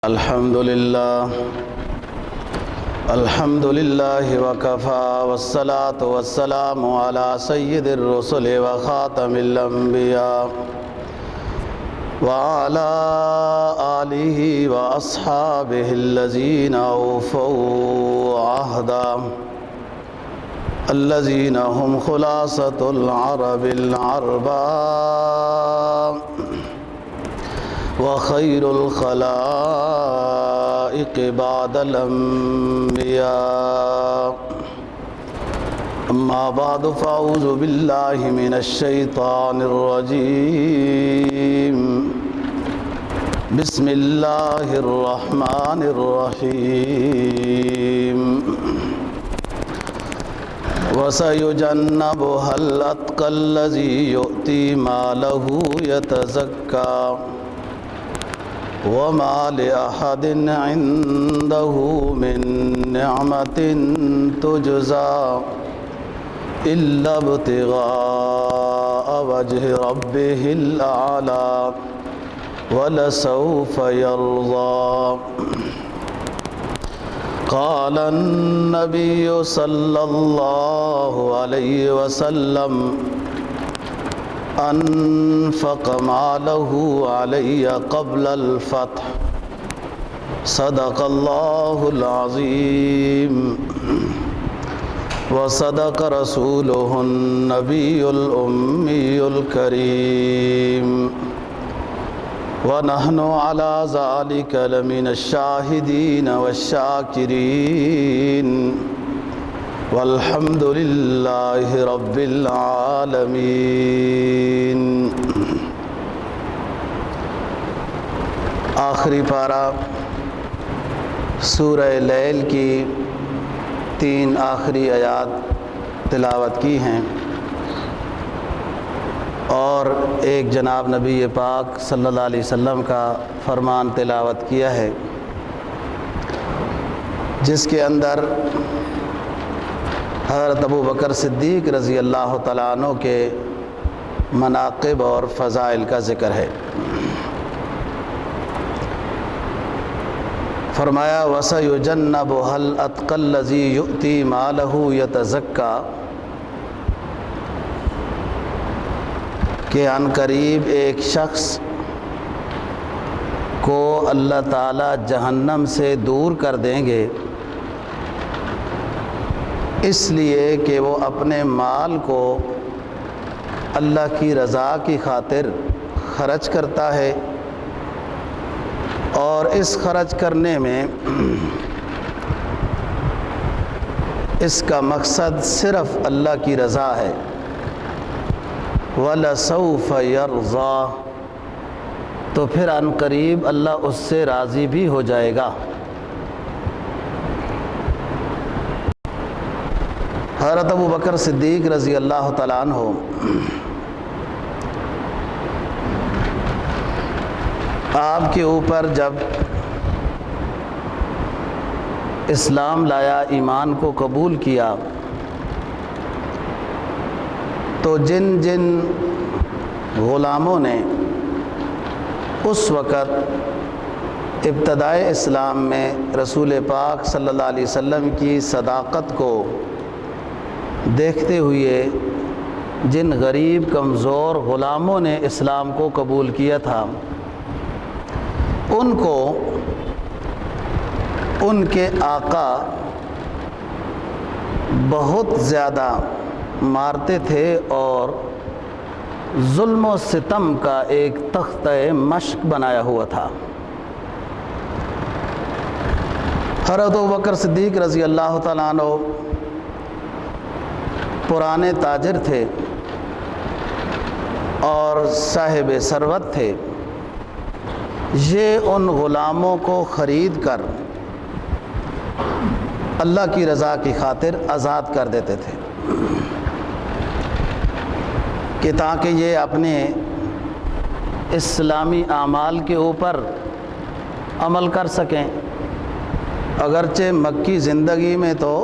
الحمد لله وكفى والصلاة والسلام على سيد الرسل وخاتم الأنبياء وعلى آله وأصحابه الذين أوفوا عهدا الذين هم خلاصة العرب العرباء وخير الخلائق بعد الأنبياء أما بعد فأعوذ بالله من الشيطان الرجيم بسم الله الرحمن الرحيم وسيجنبها الأتقى الذي يؤتي ماله يتزكى وما لأحد عنده من نعمة تجزى إلا ابتغاء وجه ربه الأعلى ولسوف يرضى. قال النبي صلى الله عليه وسلم أنفق ماله علي قبل الفتح صدق الله العظيم وصدق رسوله النبي الأمي الكريم ونحن على ذلك لمن الشاهدين والشاكرين والحمد لله رب العالمين. آخری پارہ سورہ لیل کی 3 آخری آیات تلاوت کی ہیں اور ایک جناب نبی پاک صلی اللہ علیہ وسلم کا فرمان تلاوت کیا ہے، جس کے اندر حضرت ابو بکر صدیق رضی اللہ تعالیٰ عنہ کے مناقب اور فضائل کا ذکر ہے۔ فرمایا وَسَيُجَنَّبُهَا الْأَتْقَى الَّذِي يُؤْتِي مَالَهُ يَتَزَكَّى، کہ عن قریب ایک شخص کو اللہ تعالیٰ جہنم سے دور کر دیں گے، اس لیے کہ وہ اپنے مال کو اللہ کی رضا کی خاطر خرچ کرتا ہے، اور اس خرچ کرنے میں اس کا مقصد صرف اللہ کی رضا ہے۔ وَلَسَوْفَ يَرْضَى، تو پھر عن قریب اللہ اس سے راضی بھی ہو جائے گا۔ حضرت ابو بکر صدیق رضی اللہ تعالیٰ عنہ آپ کے اوپر جب اسلام لایا، ایمان کو قبول کیا، تو جن جن غلاموں نے اس وقت ابتدائے اسلام میں رسول پاک صلی اللہ علیہ وسلم کی صداقت کو دیکھتے ہوئے جن غریب کمزور غلاموں نے اسلام کو قبول کیا تھا، ان کو ان کے آقا بہت زیادہ مارتے تھے اور ظلم و ستم کا ایک تختہ مشق بنایا ہوا تھا۔ حضرت ابوبکر صدیق رضی اللہ تعالیٰ عنہ پرانے تاجر تھے اور صاحب ثروت تھے، یہ ان غلاموں کو خرید کر اللہ کی رضا کی خاطر آزاد کر دیتے تھے کہ تاکہ یہ اپنے اسلامی اعمال کے اوپر عمل کر سکیں۔ اگرچہ مکی زندگی میں تو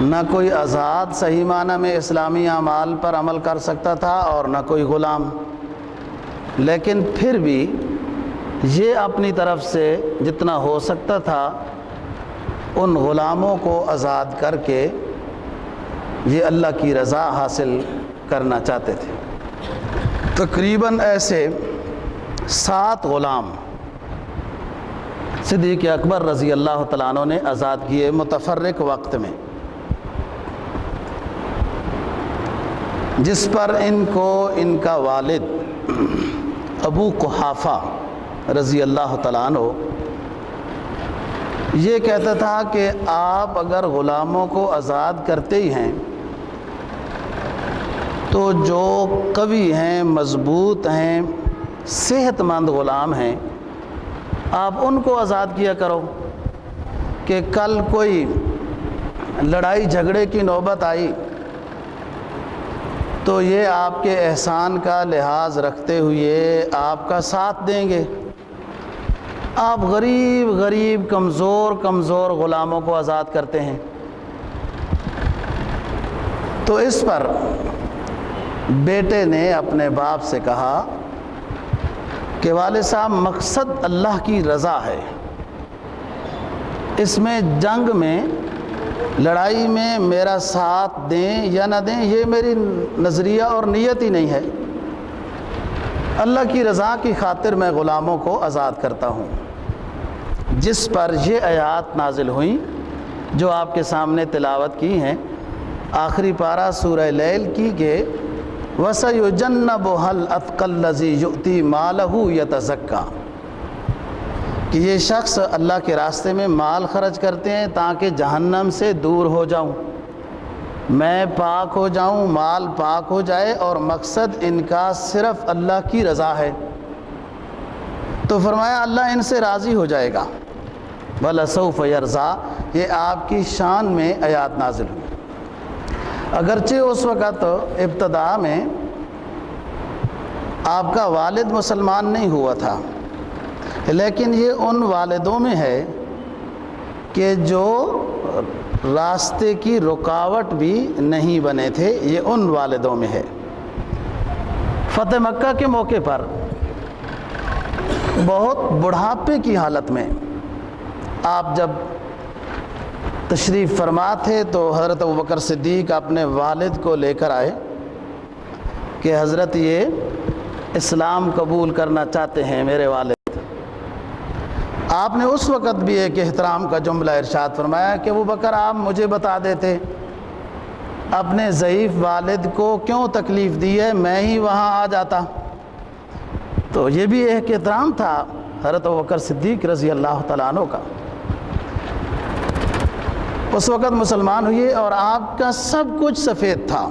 نہ کوئی آزاد صحیح معنی میں اسلامی اعمال پر عمل کر سکتا تھا اور نہ کوئی غلام، لیکن پھر بھی یہ اپنی طرف سے جتنا ہو سکتا تھا ان غلاموں کو آزاد کر کے یہ اللہ کی رضا حاصل کرنا چاہتے تھے۔ تقریباً ایسے 7 غلام صدیق اکبر رضی اللہ تعالیٰ عنہ نے آزاد کیے متفرق وقت میں، جس پر ان کو ان کا والد ابو قحافہ رضی اللہ تعالیٰ عنہ یہ کہتا تھا کہ آپ اگر غلاموں کو آزاد کرتے ہی ہیں تو جو قوی ہیں، مضبوط ہیں، صحت مند غلام ہیں، آپ ان کو آزاد کیا کرو کہ کل کوئی لڑائی جھگڑے کی نوبت آئی تو یہ آپ کے احسان کا لحاظ رکھتے ہوئے آپ کا ساتھ دیں گے۔ آپ غریب کمزور غلاموں کو آزاد کرتے ہیں۔ تو اس پر بیٹے نے اپنے باپ سے کہا کہ والد صاحب مقصد اللہ کی رضا ہے، اس میں جنگ میں لڑائی میں میرا ساتھ دیں یا نہ دیں یہ میری نظریہ اور نیت ہی نہیں ہے، اللہ کی رضا کی خاطر میں غلاموں کو آزاد کرتا ہوں۔ جس پر یہ آیات نازل ہوئیں جو آپ کے سامنے تلاوت کی ہیں، آخری پارہ سورہ لیل کی کہ وَسَيُجَنَّبُهَا الْأَتْقَى الَّذِي يُؤْتِي مَالَهُ يَتَزَكَّى کہ یہ شخص اللہ کے راستے میں مال خرچ کرتے ہیں تاکہ جہنم سے دور ہو جاؤں، میں پاک ہو جاؤں، مال پاک ہو جائے، اور مقصد ان کا صرف اللہ کی رضا ہے۔ تو فرمایا اللہ ان سے راضی ہو جائے گا، وَلَسَوْفَ يَرْضَىٰ یہ آپ کی شان میں آیات نازل ہوئی۔ اگرچہ اس وقت ابتدا میں آپ کا والد مسلمان نہیں ہوا تھا، لیکن یہ ان والدوں میں ہے کہ جو راستے کی رکاوٹ بھی نہیں بنے تھے، یہ ان والدوں میں ہے۔ فتح مکہ کے موقع پر بہت بڑھاپے کی حالت میں آپ جب تشریف فرما تھے تو حضرت ابوبکر صدیق اپنے والد کو لے کر آئے کہ حضرت یہ اسلام قبول کرنا چاہتے ہیں میرے والد۔ آپ نے اس وقت بھی ایک احترام کا جملہ ارشاد فرمایا کہ ابوبکر آپ مجھے بتا دیتے، اپنے ضعیف والد کو کیوں تکلیف دی ہے، میں ہی وہاں آ جاتا۔ تو یہ بھی ایک احترام تھا حضرت ابوبکر صدیق رضی اللہ تعالیٰ عنہ کا۔ اس وقت مسلمان ہوئے اور آپ کا سب کچھ سفید تھا،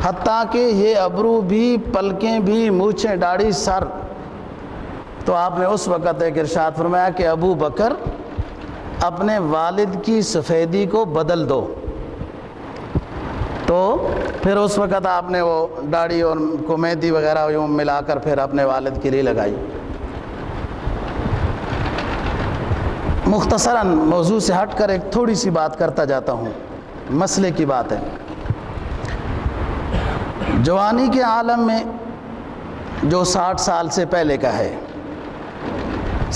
حتیٰ کہ یہ ابرو بھی، پلکیں بھی، مونچھیں، داڑھی، سر۔ تو آپ نے اس وقت ایک ارشاد فرمایا کہ ابو بکر اپنے والد کی سفیدی کو بدل دو۔ تو پھر اس وقت آپ نے وہ داڑھی اور کو مہندی وغیرہ یوں ملا کر پھر اپنے والد کے لیے لگائی۔ مختصراً موضوع سے ہٹ کر ایک تھوڑی سی بات کرتا جاتا ہوں، مسئلے کی بات ہے۔ جوانی کے عالم میں جو 60 سال سے پہلے کا ہے،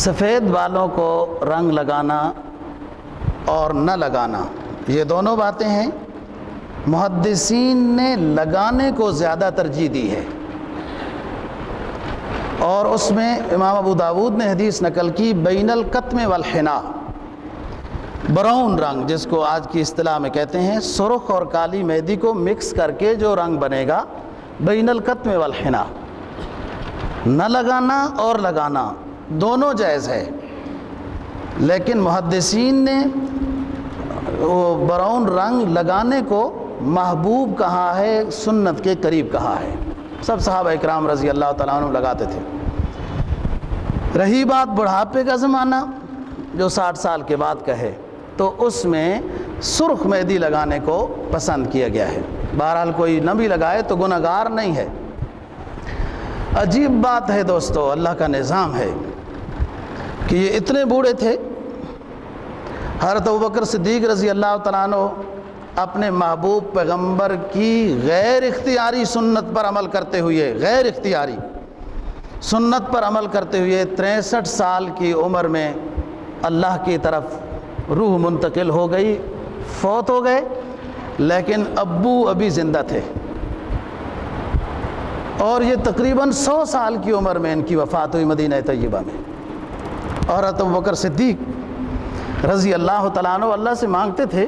سفید بالوں کو رنگ لگانا اور نہ لگانا یہ دونوں باتیں ہیں، محدثین نے لگانے کو زیادہ ترجیح دی ہے، اور اس میں امام ابو داود نے حدیث نقل کی بین القتم والحنا، براؤن رنگ جس کو آج کی اصطلاح میں کہتے ہیں، سرخ اور کالی مہندی کو مکس کر کے جو رنگ بنے گا، بین القتم والحنا، نہ لگانا اور لگانا دونوں جائز ہے، لیکن محدثین نے وہ براؤن رنگ لگانے کو محبوب کہا ہے، سنت کے قریب کہا ہے۔ سب صحابہ اکرام رضی اللہ تعالیٰ عنہ لگاتے تھے۔ رہی بات بڑھاپے کا زمانہ جو 60 سال کے بعد کا ہے، تو اس میں سرخ مہندی لگانے کو پسند کیا گیا ہے۔ بہرحال کوئی نہ بھی لگائے تو گنہگار نہیں ہے۔ عجیب بات ہے دوستو، اللہ کا نظام ہے کہ یہ اتنے بوڑھے تھے، حضرت ابوبکر صدیق رضی اللہ تعالیٰ عنہ اپنے محبوب پیغمبر کی غیر اختیاری سنت پر عمل کرتے ہوئے، غیر اختیاری سنت پر عمل کرتے ہوئے 63 سال کی عمر میں اللہ کی طرف روح منتقل ہو گئی، فوت ہو گئے، لیکن ابو ابھی زندہ تھے، اور یہ تقریباً 100 سال کی عمر میں ان کی وفات ہوئی مدینہ طیبہ میں۔ اور حضرت ابوبکر صدیق رضی اللہ تعالیٰ عنہ اللہ سے مانگتے تھے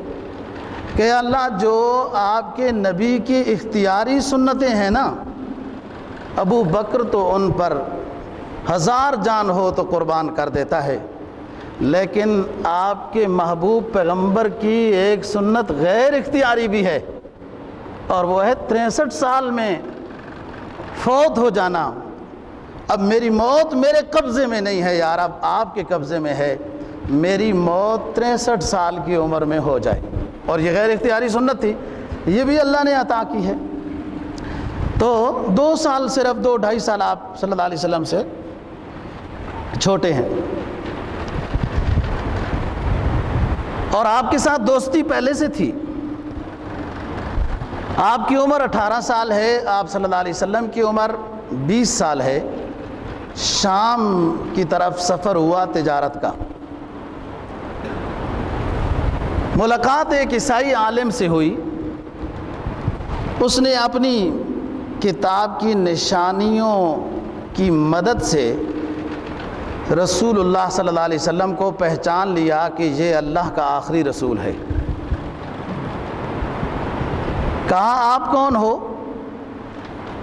کہ اللہ جو آپ کے نبی کی اختیاری سنتیں ہیں نا، ابو بکر تو ان پر 1000 جان ہو تو قربان کر دیتا ہے، لیکن آپ کے محبوب پیغمبر کی ایک سنت غیر اختیاری بھی ہے، اور وہ ہے 63 سال میں فوت ہو جانا۔ اب میری موت میرے قبضے میں نہیں ہے یار، اب آپ کے قبضے میں ہے، میری موت 63 سال کی عمر میں ہو جائے۔ اور یہ غیر اختیاری سنت تھی، یہ بھی اللہ نے عطا کی ہے۔ تو 2 سال، صرف 2-2.5 سال آپ صلی اللہ علیہ وسلم سے چھوٹے ہیں، اور آپ کے ساتھ دوستی پہلے سے تھی۔ آپ کی عمر 18 سال ہے، آپ صلی اللہ علیہ وسلم کی عمر 20 سال ہے۔ شام کی طرف سفر ہوا تجارت کا، ملاقات ایک عیسائی عالم سے ہوئی، اس نے اپنی کتاب کی نشانیوں کی مدد سے رسول اللہ صلی اللہ علیہ وسلم کو پہچان لیا کہ یہ اللہ کا آخری رسول ہے۔ کہا آپ کون ہو؟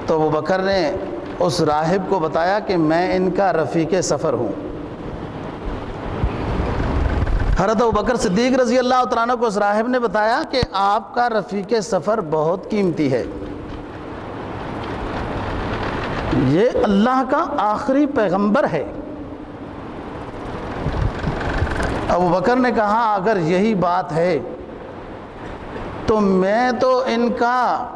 تو ابوبکر نے اس راہب کو بتایا کہ میں ان کا رفیق سفر ہوں۔ حضرت ابوبکر صدیق رضی اللہ تعالیٰ عنہ کو اس راہب نے بتایا کہ آپ کا رفیق سفر بہت قیمتی ہے، یہ اللہ کا آخری پیغمبر ہے۔ ابوبکر نے کہا اگر یہی بات ہے تو میں تو ان کا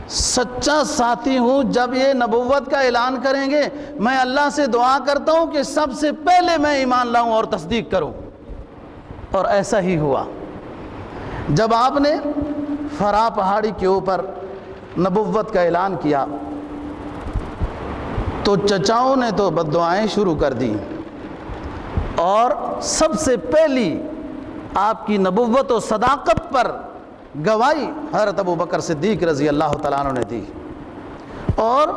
سچا ساتھی ہوں، جب یہ نبوت کا اعلان کریں گے میں اللہ سے دعا کرتا ہوں کہ سب سے پہلے میں ایمان لاؤں اور تصدیق کروں۔ اور ایسا ہی ہوا، جب آپ نے فرا پہاڑی کے اوپر نبوت کا اعلان کیا تو چچاؤں نے تو بد دعائیں شروع کر دی، اور سب سے پہلی آپ کی نبوت و صداقت پر گواہی حضرت ابوبکر صدیق رضی اللہ تعالیٰ عنہ نے دی۔ اور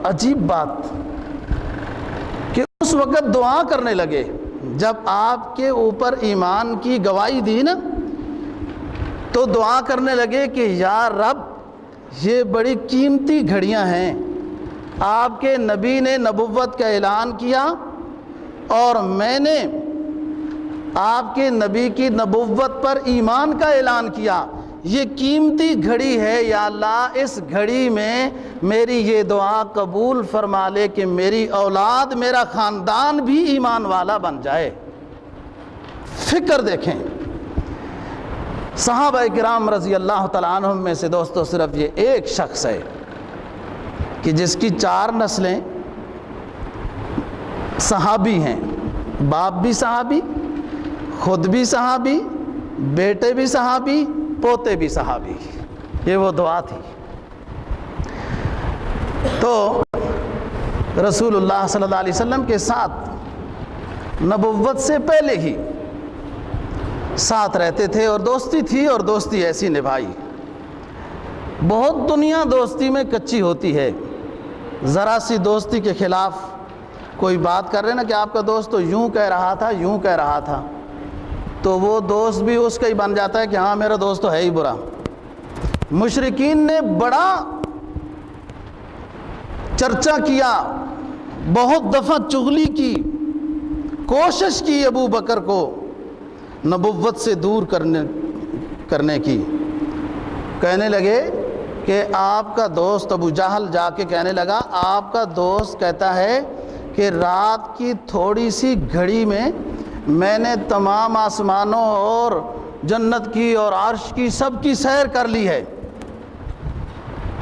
عجیب بات کہ اس وقت دعا کرنے لگے، جب آپ کے اوپر ایمان کی گواہی دی نا تو دعا کرنے لگے کہ یا رب یہ بڑی قیمتی گھڑیاں ہیں، آپ کے نبی نے نبوت کا اعلان کیا اور میں نے آپ کے نبی کی نبوت پر ایمان کا اعلان کیا، یہ قیمتی گھڑی ہے، یا اللہ اس گھڑی میں میری یہ دعا قبول فرما لے کہ میری اولاد، میرا خاندان بھی ایمان والا بن جائے۔ فکر دیکھیں، صحابہ کرام رضی اللہ تعالیٰ عنہم میں سے دوستو صرف یہ ایک شخص ہے کہ جس کی 4 نسلیں صحابی ہیں، باپ بھی صحابی، خود بھی صحابی، بیٹے بھی صحابی، پوتے بھی صحابی۔ یہ وہ دعا تھی۔ تو رسول اللہ صلی اللہ علیہ وسلم کے ساتھ نبوت سے پہلے ہی ساتھ رہتے تھے، اور دوستی تھی، اور دوستی ایسی نبھائی۔ بہت دنیا دوستی میں کچی ہوتی ہے، ذرا سی دوستی کے خلاف کوئی بات کر رہے نا کہ آپ کا دوست تو یوں کہہ رہا تھا، یوں کہہ رہا تھا، تو وہ دوست بھی اس کا ہی بن جاتا ہے کہ ہاں میرا دوست تو ہے ہی برا۔ مشرکین نے بڑا چرچا کیا، بہت دفعہ چغلی کی، کوشش کی ابو بکر کو نبوت سے دور کرنے کی۔ کہنے لگے کہ آپ کا دوست، ابو جہل جا کے کہنے لگا آپ کا دوست کہتا ہے کہ رات کی تھوڑی سی گھڑی میں نے تمام آسمانوں اور جنت کی اور عرش کی سب کی سیر کر لی ہے۔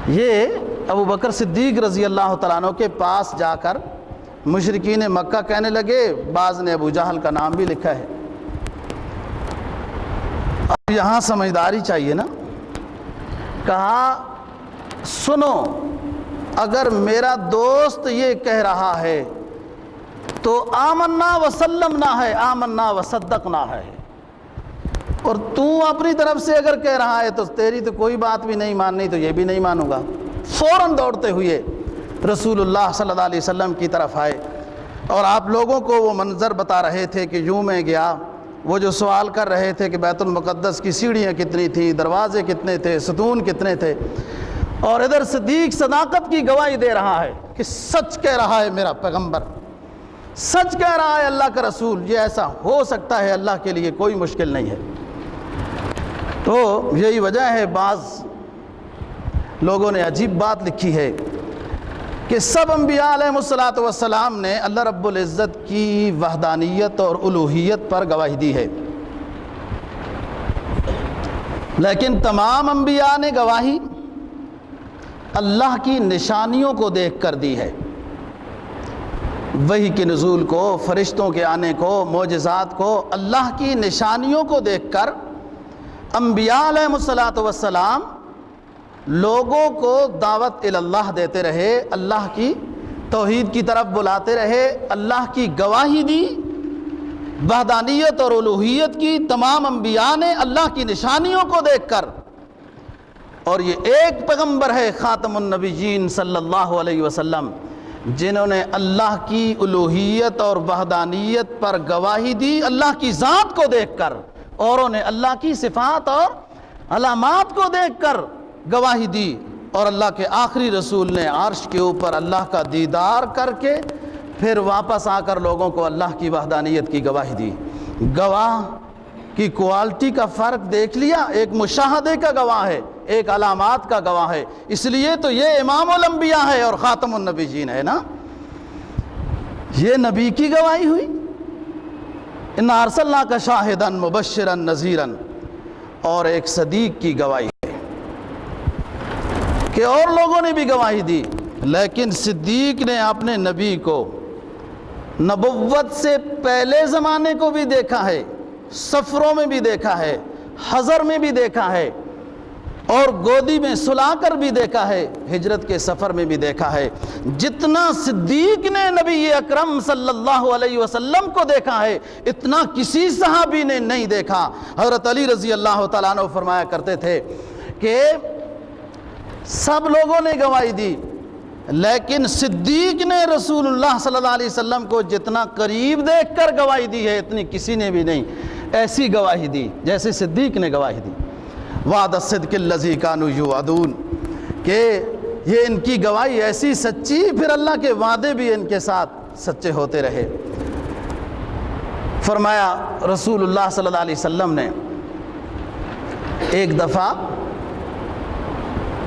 یہ ابو بکر صدیق رضی اللہ تعالیٰ عنہ کے پاس جا کر مشرکین مکہ کہنے لگے، بعض نے ابو جہل کا نام بھی لکھا ہے۔ اب یہاں سمجھداری چاہیے نا۔ کہا سنو، اگر میرا دوست یہ کہہ رہا ہے تو آمنا وسلمنا ہے، آمنا وصدقنا ہے، اور تو اپنی طرف سے اگر کہہ رہا ہے تو تیری تو کوئی بات بھی نہیں ماننی، تو یہ بھی نہیں مانوں گا۔ فوراً دوڑتے ہوئے رسول اللہ صلی اللہ علیہ وسلم کی طرف آئے اور آپ لوگوں کو وہ منظر بتا رہے تھے کہ یوں میں گیا، وہ جو سوال کر رہے تھے کہ بیت المقدس کی سیڑھیاں کتنی تھیں، دروازے کتنے تھے، ستون کتنے تھے، اور ادھر صدیق صداقت کی گواہی دے رہا ہے کہ سچ کہہ رہا ہے میرا پیغمبر، سچ کہہ رہا ہے اللہ کا رسول، یہ ایسا ہو سکتا ہے، اللہ کے لیے کوئی مشکل نہیں ہے۔ تو یہی وجہ ہے بعض لوگوں نے عجیب بات لکھی ہے کہ سب انبیاء علیہ السلام نے اللہ رب العزت کی وحدانیت اور الوہیت پر گواہی دی ہے، لیکن تمام انبیاء نے گواہی اللہ کی نشانیوں کو دیکھ کر دی ہے، وحی کے نزول کو، فرشتوں کے آنے کو، معجزات کو، اللہ کی نشانیوں کو دیکھ کر انبیاء علیہ السلام لوگوں کو دعوت اللہ دیتے رہے، اللہ کی توحید کی طرف بلاتے رہے، اللہ کی گواہی دی، وحدانیت اور الوہیت کی تمام انبیاء نے اللہ کی نشانیوں کو دیکھ کر۔ اور یہ ایک پیغمبر ہے خاتم النبیین صلی اللہ علیہ وسلم جنہوں نے اللہ کی الوہیت اور وحدانیت پر گواہی دی اللہ کی ذات کو دیکھ کر، اوروں نے اللہ کی صفات اور علامات کو دیکھ کر گواہی دی، اور اللہ کے آخری رسول نے عرش کے اوپر اللہ کا دیدار کر کے پھر واپس آ کر لوگوں کو اللہ کی وحدانیت کی گواہی دی۔ گواہ کی کوالٹی کا فرق دیکھ لیا، ایک مشاہدے کا گواہ ہے، ایک علامات کا گواہ ہے، اس لیے تو یہ امام الانبیاء ہے اور خاتم النبیین ہے نا، یہ نبی کی گواہی ہوئی۔ اِنَّا أَرْسَلْنَاكَ شَاهِدًا مُبَشِّرًا نَذِيرًا، اور ایک صدیق کی گواہی ہے کہ اور لوگوں نے بھی گواہی دی، لیکن صدیق نے اپنے نبی کو نبوت سے پہلے زمانے کو بھی دیکھا ہے، سفروں میں بھی دیکھا ہے، حضر میں بھی دیکھا ہے، اور گودی میں سلا کر بھی دیکھا ہے، ہجرت کے سفر میں بھی دیکھا ہے۔ جتنا صدیق نے نبی اکرم صلی اللہ علیہ وسلم کو دیکھا ہے اتنا کسی صحابی نے نہیں دیکھا۔ حضرت علی رضی اللہ تعالیٰ عنہ فرمایا کرتے تھے کہ سب لوگوں نے گواہی دی، لیکن صدیق نے رسول اللہ صلی اللہ علیہ وسلم کو جتنا قریب دیکھ کر گواہی دی ہے اتنی کسی نے بھی نہیں ایسی گواہی دی جیسے صدیق نے گواہی دی۔ وعد الصدق الذی کانوا یوعدون، کہ یہ ان کی گواہی ایسی سچی، پھر اللہ کے وعدے بھی ان کے ساتھ سچے ہوتے رہے۔ فرمایا رسول اللہ صلی اللہ علیہ وسلم نے ایک دفعہ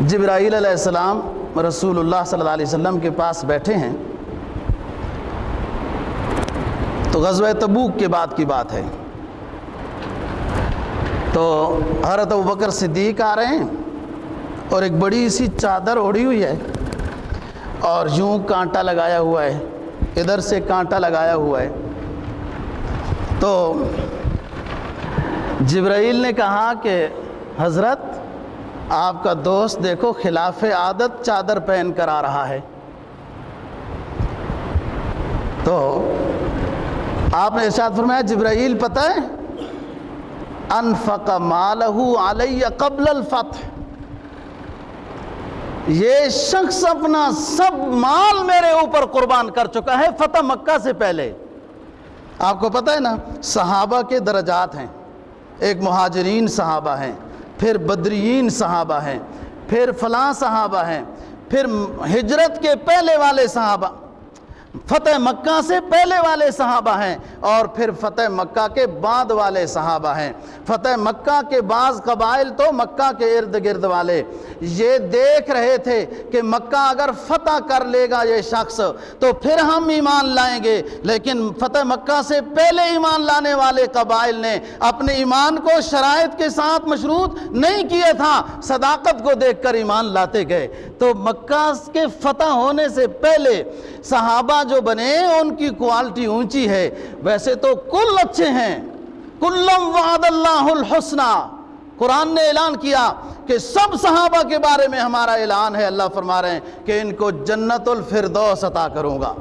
جبرائیل علیہ السلام رسول اللہ صلی اللہ علیہ وسلم کے پاس بیٹھے ہیں، تو غزوہ تبوک کے بعد کی بات ہے، تو حضرت ابوبکر صدیق آ رہے ہیں اور ایک بڑی سی چادر اوڑھی ہوئی ہے اور یوں کانٹا لگایا ہوا ہے، ادھر سے کانٹا لگایا ہوا ہے۔ تو جبرائیل نے کہا کہ حضرت آپ کا دوست دیکھو خلاف عادت چادر پہن کر آ رہا ہے۔ تو آپ نے ارشاد فرمایا جبرائیل پتہ ہے انفق مالہ علی قبل الفتح، یہ شخص اپنا سب مال میرے اوپر قربان کر چکا ہے فتح مکہ سے پہلے۔ آپ کو پتہ ہے نا صحابہ کے درجات ہیں، ایک مہاجرین صحابہ ہیں، پھر بدریین صحابہ ہیں، پھر فلاں صحابہ ہیں، پھر ہجرت کے پہلے والے صحابہ، فتح مکہ سے پہلے والے صحابہ ہیں، اور پھر فتح مکہ کے بعد والے صحابہ ہیں۔ فتح مکہ کے بعض قبائل تو مکہ کے ارد گرد والے یہ دیکھ رہے تھے کہ مکہ اگر فتح کر لے گا یہ شخص تو پھر ہم ایمان لائیں گے، لیکن فتح مکہ سے پہلے ایمان لانے والے قبائل نے اپنے ایمان کو شرائط کے ساتھ مشروط نہیں کیا تھا، صداقت کو دیکھ کر ایمان لاتے گئے۔ تو مکہ کے فتح ہونے سے پہلے صحابہ جو بنے ان کی کوالٹی اونچی ہے، ویسے تو کل اچھے ہیں، کلم وعد اللہ الحسنہ، قرآن نے اعلان کیا کہ سب صحابہ کے بارے میں ہمارا اعلان ہے، اللہ فرما رہے ہیں کہ ان کو جنت الفردوس عطا کروں گا،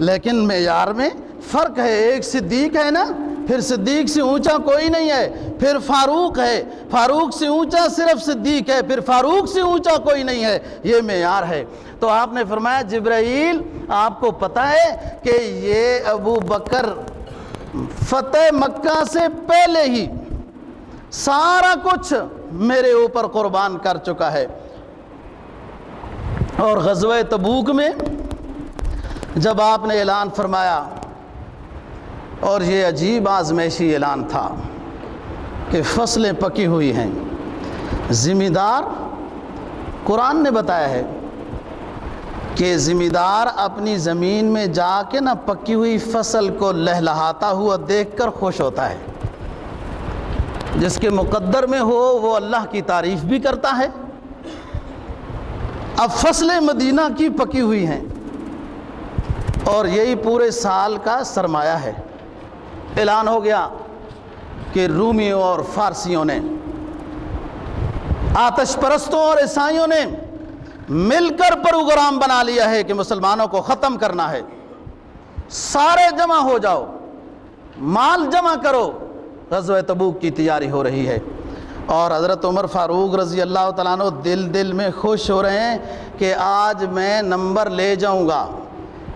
لیکن معیار میں فرق ہے، ایک صدیق ہے نا، پھر صدیق سے اونچا کوئی نہیں ہے، پھر فاروق ہے، فاروق سے اونچا صرف صدیق ہے، پھر فاروق سے اونچا کوئی نہیں ہے، یہ معیار ہے۔ تو آپ نے فرمایا جبرائیل آپ کو پتہ ہے کہ یہ ابو بکر فتح مکہ سے پہلے ہی سارا کچھ میرے اوپر قربان کر چکا ہے۔ اور غزوہ تبوک میں جب آپ نے اعلان فرمایا، اور یہ عجیب آزمائشی اعلان تھا کہ فصلیں پکی ہوئی ہیں، ذمہ دار، قرآن نے بتایا ہے کہ ذمہ دار اپنی زمین میں جا کے نہ پکی ہوئی فصل کو لہلہاتا ہوا دیکھ کر خوش ہوتا ہے۔ جس کے مقدر میں ہو وہ اللہ کی تعریف بھی کرتا ہے۔ اب فصلیں مدینہ کی پکی ہوئی ہیں اور یہی پورے سال کا سرمایہ ہے۔ اعلان ہو گیا کہ رومیوں اور فارسیوں نے، آتش پرستوں اور عیسائیوں نے مل کر پروگرام بنا لیا ہے کہ مسلمانوں کو ختم کرنا ہے، سارے جمع ہو جاؤ، مال جمع کرو، غزوہ تبوک کی تیاری ہو رہی ہے۔ اور حضرت عمر فاروق رضی اللہ تعالیٰ عنہ دل میں خوش ہو رہے ہیں کہ آج میں نمبر لے جاؤں گا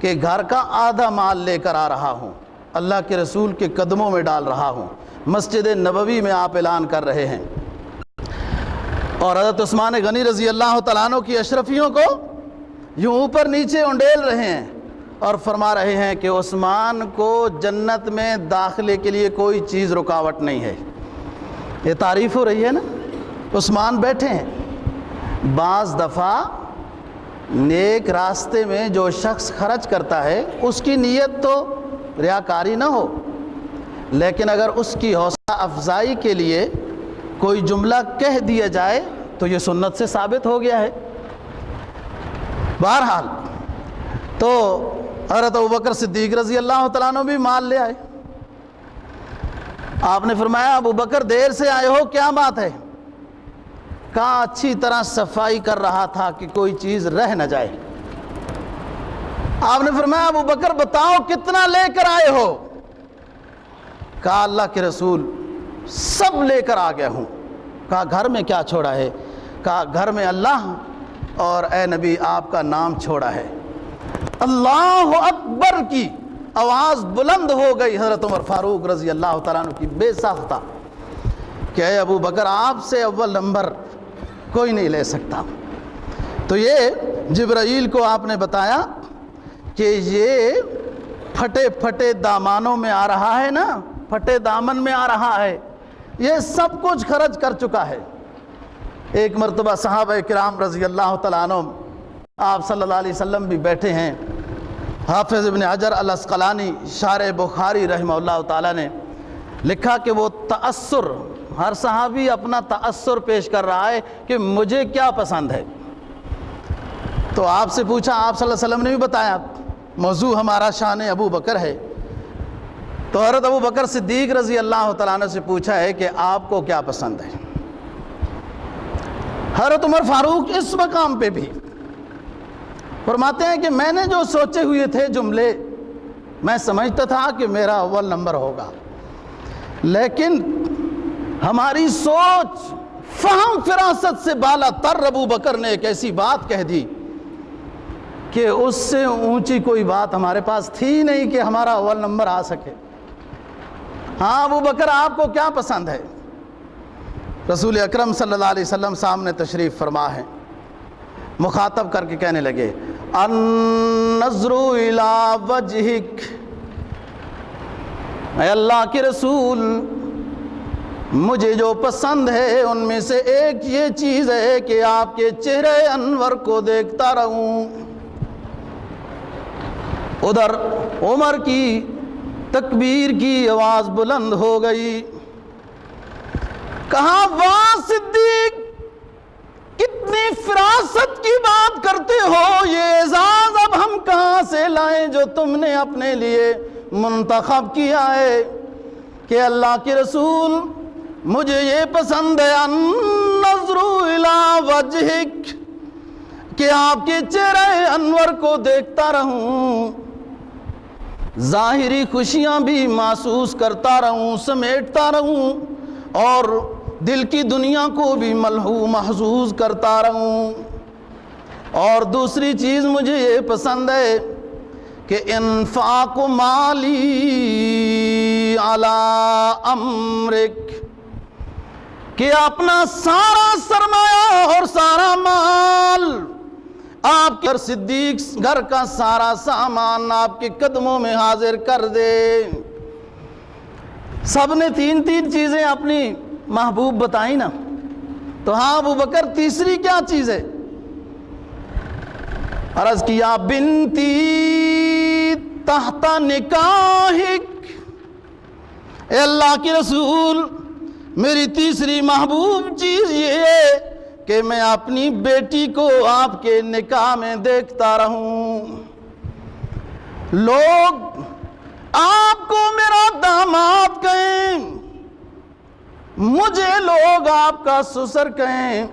کہ گھر کا آدھا مال لے کر آ رہا ہوں، اللہ کے رسول کے قدموں میں ڈال رہا ہوں۔ مسجد نبوی میں آپ اعلان کر رہے ہیں، اور حضرت عثمان غنی رضی اللہ تعالیٰ عنہ کی اشرفیوں کو یوں اوپر نیچے انڈیل رہے ہیں اور فرما رہے ہیں کہ عثمان کو جنت میں داخلے کے لیے کوئی چیز رکاوٹ نہیں ہے۔ یہ تعریف ہو رہی ہے نا، عثمان بیٹھے ہیں۔ بعض دفعہ نیک راستے میں جو شخص خرچ کرتا ہے اس کی نیت تو ریاکاری نہ ہو، لیکن اگر اس کی حوصلہ افزائی کے لیے کوئی جملہ کہہ دیا جائے تو یہ سنت سے ثابت ہو گیا ہے۔ بہرحال تو حضرت ابوبکر صدیق رضی اللہ تعالیٰ عنہ بھی مال لے آئے۔ آپ نے فرمایا ابوبکر دیر سے آئے ہو، کیا بات ہے؟ کہا اچھی طرح صفائی کر رہا تھا کہ کوئی چیز رہ نہ جائے۔ آپ نے فرمایا ابوبکر بتاؤ کتنا لے کر آئے ہو؟ کہا اللہ کے رسول سب لے کر آ گیا ہوں۔ کہا گھر میں کیا چھوڑا ہے؟ کہا گھر میں اللہ اور اے نبی آپ کا نام چھوڑا ہے۔ اللہ اکبر کی آواز بلند ہو گئی حضرت عمر فاروق رضی اللہ تعالیٰ عنہ کی بے ساختہ کہ اے ابو بکر آپ سے اول نمبر کوئی نہیں لے سکتا۔ تو یہ جبرائیل کو آپ نے بتایا کہ یہ پھٹے پھٹے دامانوں میں آ رہا ہے نا، پھٹے دامن میں آ رہا ہے، یہ سب کچھ خرچ کر چکا ہے۔ ایک مرتبہ صحابہ کرام رضی اللہ تعالیٰ عنہ آپ صلی اللہ علیہ وسلم بھی بیٹھے ہیں۔ حافظ ابن حجر العسقلانی شارح بخاری رحمہ اللہ تعالیٰ نے لکھا کہ وہ تأثر، ہر صحابی اپنا تأثر پیش کر رہا ہے کہ مجھے کیا پسند ہے۔ تو آپ سے پوچھا، آپ صلی اللہ علیہ وسلم نے بھی بتایا موضوع ہمارا شان ابو بکر ہے، تو حضرت ابو بکر صدیق رضی اللہ تعالیٰ عنہ سے پوچھا ہے کہ آپ کو کیا پسند ہے۔ حضرت عمر فاروق اس مقام پہ بھی فرماتے ہیں کہ میں نے جو سوچے ہوئے تھے جملے، میں سمجھتا تھا کہ میرا اول نمبر ہوگا، لیکن ہماری سوچ فہم فراست سے بالا تر ابو بکر نے ایک ایسی بات کہہ دی کہ اس سے اونچی کوئی بات ہمارے پاس تھی نہیں کہ ہمارا اول نمبر آ سکے۔ ہاں ابو بکر آپ کو کیا پسند ہے؟ رسول اکرم صلی اللہ علیہ وسلم سامنے تشریف فرما ہے، مخاطب کر کے کہنے لگے النظر الی وجہک، اے اللہ کے رسول مجھے جو پسند ہے ان میں سے ایک یہ چیز ہے کہ آپ کے چہرے انور کو دیکھتا رہوں۔ ادھر عمر کی تکبیر کی آواز بلند ہو گئی، کہا واہ صدیق کتنی فراست کی بات کرتے ہو، یہ اعزاز اب ہم کہاں سے لائیں جو تم نے اپنے لیے منتخب کیا ہے کہ اللہ کے رسول مجھے یہ پسند ہے النظر الی وجہک، کہ آپ کے چہرے انور کو دیکھتا رہوں۔ ظاہری خوشیاں بھی محسوس کرتا رہوں، سمیٹتا رہوں، اور دل کی دنیا کو بھی محظوظ کرتا رہوں۔ اور دوسری چیز مجھے یہ پسند ہے کہ انفاق مالی علی امرک، کہ اپنا سارا سرمایہ اور سارا مال، آپ کے صدیق گھر کا سارا سامان آپ کے قدموں میں حاضر کر دے۔ سب نے تین چیزیں اپنی محبوب بتائی نا، تو ہاں ابو بکر تیسری کیا چیز ہے؟ عرض کیا بنتی تحت نکاحک، اے اللہ کے رسول میری تیسری محبوب چیز یہ ہے کہ میں اپنی بیٹی کو آپ کے نکاح میں دیکھتا رہوں، لوگ آپ کو میرا داماد کہیں، مجھے لوگ آپ کا سسر کہیں۔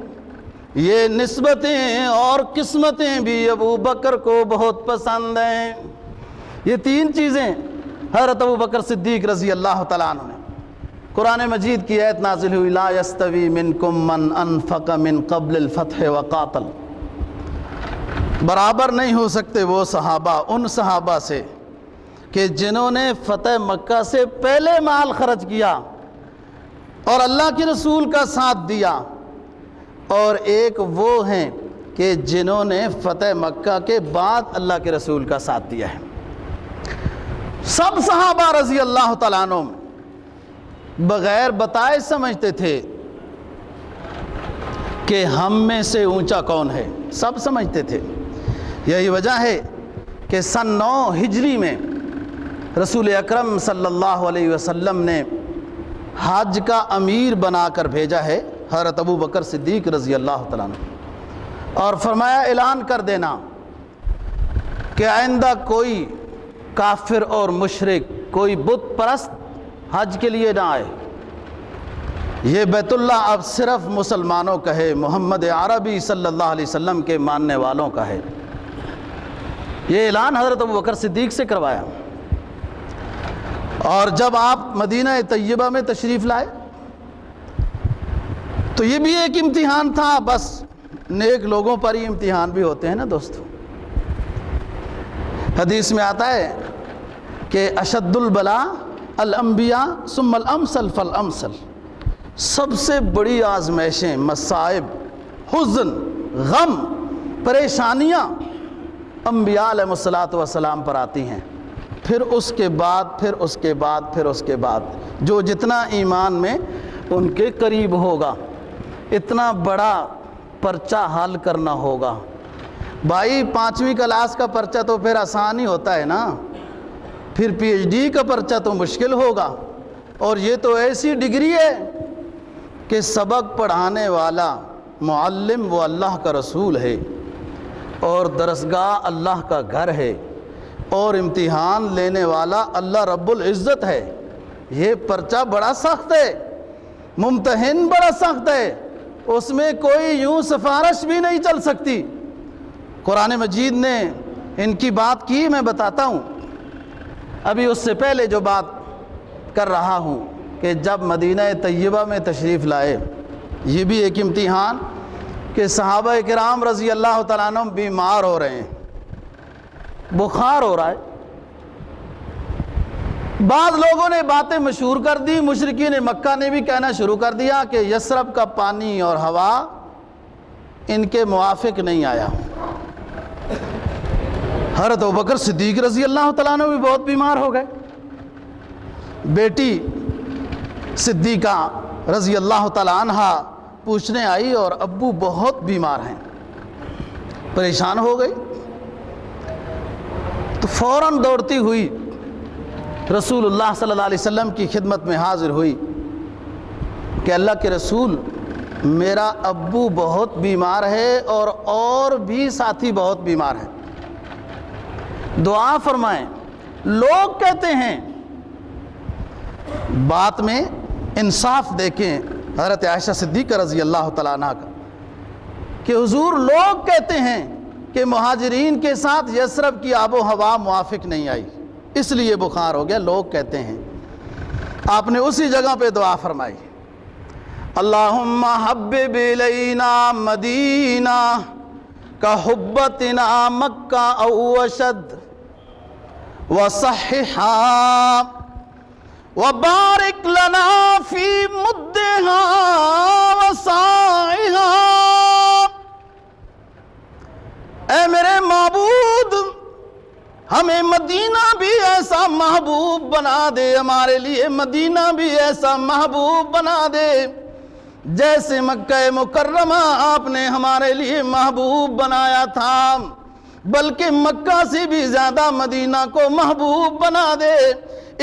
یہ نسبتیں اور قسمتیں بھی ابو بکر کو بہت پسند ہیں۔ یہ تین چیزیں حضرت ابو بکر صدیق رضی اللہ تعالیٰ عنہ نے، قرآن مجید کی آیت نازل ہوئی لا یستوی منکم من انفق من قبل الفتح وقاتل، برابر نہیں ہو سکتے وہ صحابہ ان صحابہ سے کہ جنہوں نے فتح مکہ سے پہلے مال خرچ کیا اور اللہ کے رسول کا ساتھ دیا، اور ایک وہ ہیں کہ جنہوں نے فتح مکہ کے بعد اللہ کے رسول کا ساتھ دیا ہے۔ سب صحابہ رضی اللہ تعالیٰ عنہ بغیر بتائے سمجھتے تھے کہ ہم میں سے اونچا کون ہے، سب سمجھتے تھے۔ یہی وجہ ہے کہ سن 9 ہجری میں رسول اکرم صلی اللہ علیہ وسلم نے حج کا امیر بنا کر بھیجا ہے حضرت ابو بکر صدیق رضی اللہ تعالیٰ عنہ، اور فرمایا اعلان کر دینا کہ آئندہ کوئی کافر اور مشرک، کوئی بت پرست حج کے لیے نہ آئے، یہ بیت اللہ اب صرف مسلمانوں کا ہے، محمد عربی صلی اللہ علیہ وسلم کے ماننے والوں کا ہے۔ یہ اعلان حضرت ابو بکر صدیق سے کروایا۔ اور جب آپ مدینہ طیبہ میں تشریف لائے تو یہ بھی ایک امتحان تھا، بس نیک لوگوں پر ہی امتحان بھی ہوتے ہیں نا دوستو۔ حدیث میں آتا ہے کہ اشد البلاء الانبیاء ثم الامثل فالامثل، سب سے بڑی آزمائشیں، مصائب، حزن، غم، پریشانیاں انبیاء علیہ السلام پر آتی ہیں، پھر اس کے بعد پھر اس کے بعد پھر اس کے بعد جو جتنا ایمان میں ان کے قریب ہوگا اتنا بڑا پرچہ حل کرنا ہوگا۔ بھائی 5ویں کلاس کا پرچہ تو پھر آسان ہی ہوتا ہے نا، پھر پی ایچ ڈی کا پرچہ تو مشکل ہوگا، اور یہ تو ایسی ڈگری ہے کہ سبق پڑھانے والا معلم وہ اللہ کا رسول ہے، اور درسگاہ اللہ کا گھر ہے، اور امتحان لینے والا اللہ رب العزت ہے۔ یہ پرچہ بڑا سخت ہے، ممتحن بڑا سخت ہے، اس میں کوئی یوں سفارش بھی نہیں چل سکتی۔ قرآن مجید نے ان کی بات کی، میں بتاتا ہوں۔ ابھی اس سے پہلے جو بات کر رہا ہوں کہ جب مدینہ طیبہ میں تشریف لائے، یہ بھی ایک امتحان کہ صحابہ کرام رضی اللہ تعالیٰ عنہ بیمار ہو رہے ہیں، بخار ہو رہا ہے۔ بعض لوگوں نے باتیں مشہور کر دی، مشرکین مکہ نے بھی کہنا شروع کر دیا کہ یثرب کا پانی اور ہوا ان کے موافق نہیں آیا۔ حضرت ابوبکر صدیق رضی اللہ تعالیٰ عنہ بھی بہت بیمار ہو گئے۔ بیٹی صدیقہ رضی اللہ تعالیٰ عنہ پوچھنے آئی اور ابو بہت بیمار ہیں، پریشان ہو گئی، تو فوراً دوڑتی ہوئی رسول اللہ صلی اللہ علیہ وسلم کی خدمت میں حاضر ہوئی کہ اللہ کے رسول، میرا ابو بہت بیمار ہے اور بھی ساتھی بہت بیمار ہیں، دعا فرمائیں۔ لوگ کہتے ہیں، بات میں انصاف دیکھیں حضرت عائشہ صدیقہ رضی اللہ تعالیٰ عنہ کا، کہ حضور لوگ کہتے ہیں کہ مہاجرین کے ساتھ یثرب کی آب و ہوا موافق نہیں آئی، اس لیے بخار ہو گیا، لوگ کہتے ہیں۔ آپ نے اسی جگہ پہ دعا فرمائی، اللہم حبب الینا مدینہ کحبتنا مکہ او اشد وصححا وبارک لنا فی مدہا وسائہا۔ اے میرے معبود، ہمیں مدینہ بھی ایسا محبوب بنا دے، ہمارے لیے مدینہ بھی ایسا محبوب بنا دے جیسے مکہ مکرمہ آپ نے ہمارے لیے محبوب بنایا تھا، بلکہ مکہ سے بھی زیادہ مدینہ کو محبوب بنا دے۔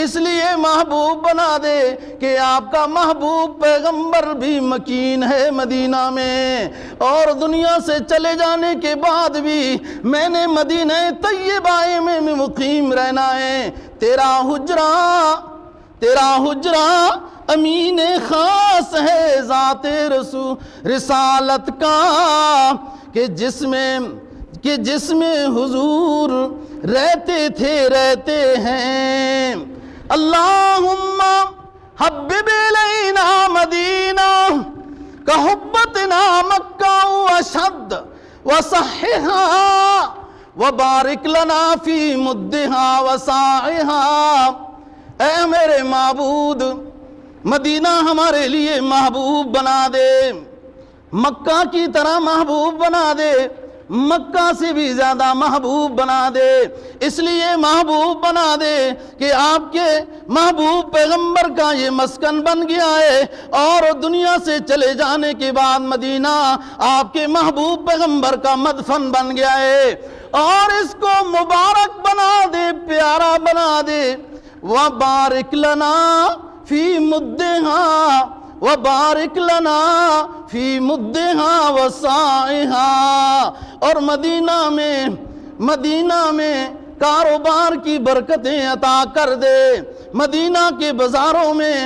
اس لیے محبوب بنا دے کہ آپ کا محبوب پیغمبر بھی مکین ہے مدینہ میں، اور دنیا سے چلے جانے کے بعد بھی میں نے مدینہ طیبہ میں مقیم رہنا ہے۔ تیرا حجرہ امین خاص ہے ذات رسالت کا، کہ جس میں حضور رہتے ہیں۔ اللہم حبب الینا مدینہ کحبتنا مکہ واشد وصححا وبارک لنا فی مدہا وسائہا۔ اے میرے معبود، مدینہ ہمارے لیے محبوب بنا دے، مکہ کی طرح محبوب بنا دے، مکہ سے بھی زیادہ محبوب بنا دے۔ اس لیے محبوب بنا دے کہ آپ کے محبوب پیغمبر کا یہ مسکن بن گیا ہے، اور دنیا سے چلے جانے کے بعد مدینہ آپ کے محبوب پیغمبر کا مدفن بن گیا ہے، اور اس کو مبارک بنا دے، پیارا بنا دے۔ وَبَارِكْ لَنَا فِي مُدِّهَا وَبَارِكْ لَنَا فِي مُدِّهَا وَسَائِهَا۔ اور مدینہ میں کاروبار کی برکتیں عطا کر دے، مدینہ کے بازاروں میں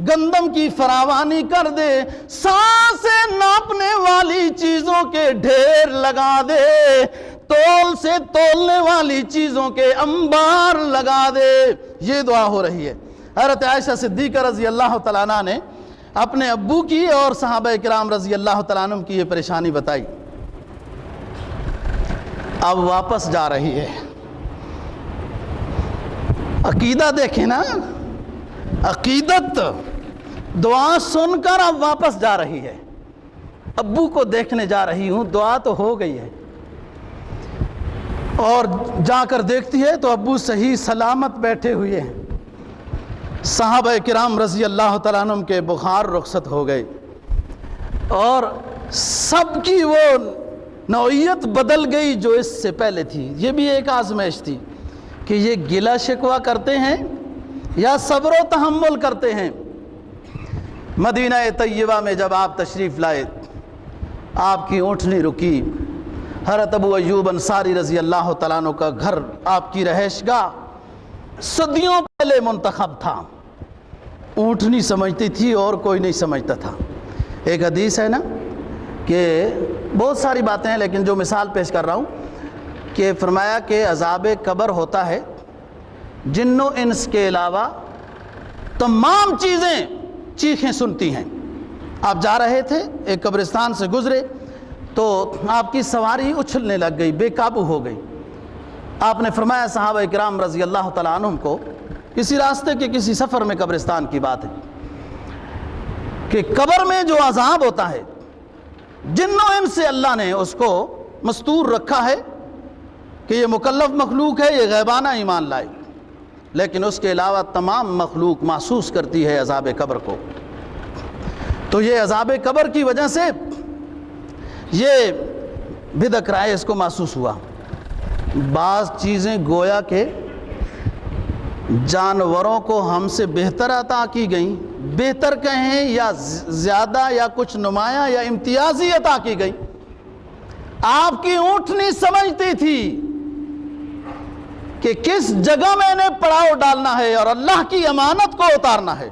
گندم کی فراوانی کر دے، سانسیں ناپنے والی چیزوں کے ڈھیر لگا دے، تول سے تولنے والی چیزوں کے انبار لگا دے۔ یہ دعا ہو رہی ہے۔ حضرت عائشہ صدیقہ رضی اللہ تعالیٰ عنہ نے اپنے ابو کی اور صحابہ کرام رضی اللہ تعالیٰ عنہ کی یہ پریشانی بتائی، اب واپس جا رہی ہے۔ عقیدہ دیکھیں نا، عقیدت، دعا سن کر اب واپس جا رہی ہے۔ ابو کو دیکھنے جا رہی ہوں، دعا تو ہو گئی ہے، اور جا کر دیکھتی ہے تو ابو صحیح سلامت بیٹھے ہوئے ہیں۔ صحابہ کرام رضی اللہ تعالیٰ عنہ کے بخار رخصت ہو گئے، اور سب کی وہ نوعیت بدل گئی جو اس سے پہلے تھی۔ یہ بھی ایک آزمائش تھی کہ یہ گلہ شکوہ کرتے ہیں یا صبر و تحمل کرتے ہیں۔ مدینہ طیبہ میں جب آپ تشریف لائے، آپ کی اونٹنی رکی، حضرت ابو ایوب انصاری رضی اللہ تعالیٰ عنہ کا گھر آپ کی رہائش گاہ صدیوں پہلے منتخب تھا، اونٹنی سمجھتی تھی اور کوئی نہیں سمجھتا تھا۔ ایک حدیث ہے نا کہ بہت ساری باتیں ہیں، لیکن جو مثال پیش کر رہا ہوں کہ فرمایا کہ عذاب قبر ہوتا ہے، جن و انس کے علاوہ تمام چیزیں چیخیں سنتی ہیں۔ آپ جا رہے تھے، ایک قبرستان سے گزرے تو آپ کی سواری اچھلنے لگ گئی، بے قابو ہو گئی۔ آپ نے فرمایا صحابہ کرام رضی اللہ تعالیٰ عنہم کو، کسی راستے کے کسی سفر میں قبرستان کی بات ہے، کہ قبر میں جو عذاب ہوتا ہے، جن و انس سے اللہ نے اس کو مستور رکھا ہے کہ یہ مکلف مخلوق ہے، یہ غیبانہ ایمان لائے، لیکن اس کے علاوہ تمام مخلوق محسوس کرتی ہے عذاب قبر کو۔ تو یہ عذاب قبر کی وجہ سے یہ بدک رائے اس کو محسوس ہوا۔ بعض چیزیں گویا کہ جانوروں کو ہم سے بہتر عطا کی گئیں، بہتر کہیں یا زیادہ یا کچھ نمایاں یا امتیازی عطا کی گئی۔ آپ کی اونٹنی سمجھتی تھی کہ کس جگہ میں نے پڑاؤ ڈالنا ہے اور اللہ کی امانت کو اتارنا ہے،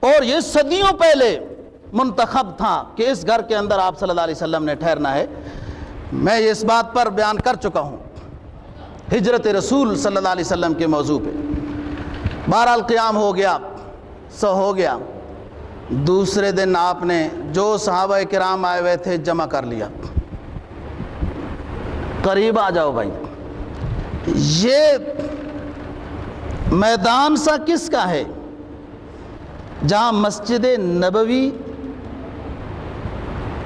اور یہ صدیوں پہلے منتخب تھا کہ اس گھر کے اندر آپ صلی اللہ علیہ وسلم نے ٹھہرنا ہے۔ میں اس بات پر بیان کر چکا ہوں ہجرت رسول صلی اللہ علیہ وسلم کے موضوع پہ۔ بہرحال قیام ہو گیا، سو ہو گیا۔ دوسرے دن آپ نے جو صحابہ کرام آئے ہوئے تھے جمع کر لیا، قریب آ جاؤ بھائی، یہ میدان سا کس کا ہے جہاں مسجد نبوی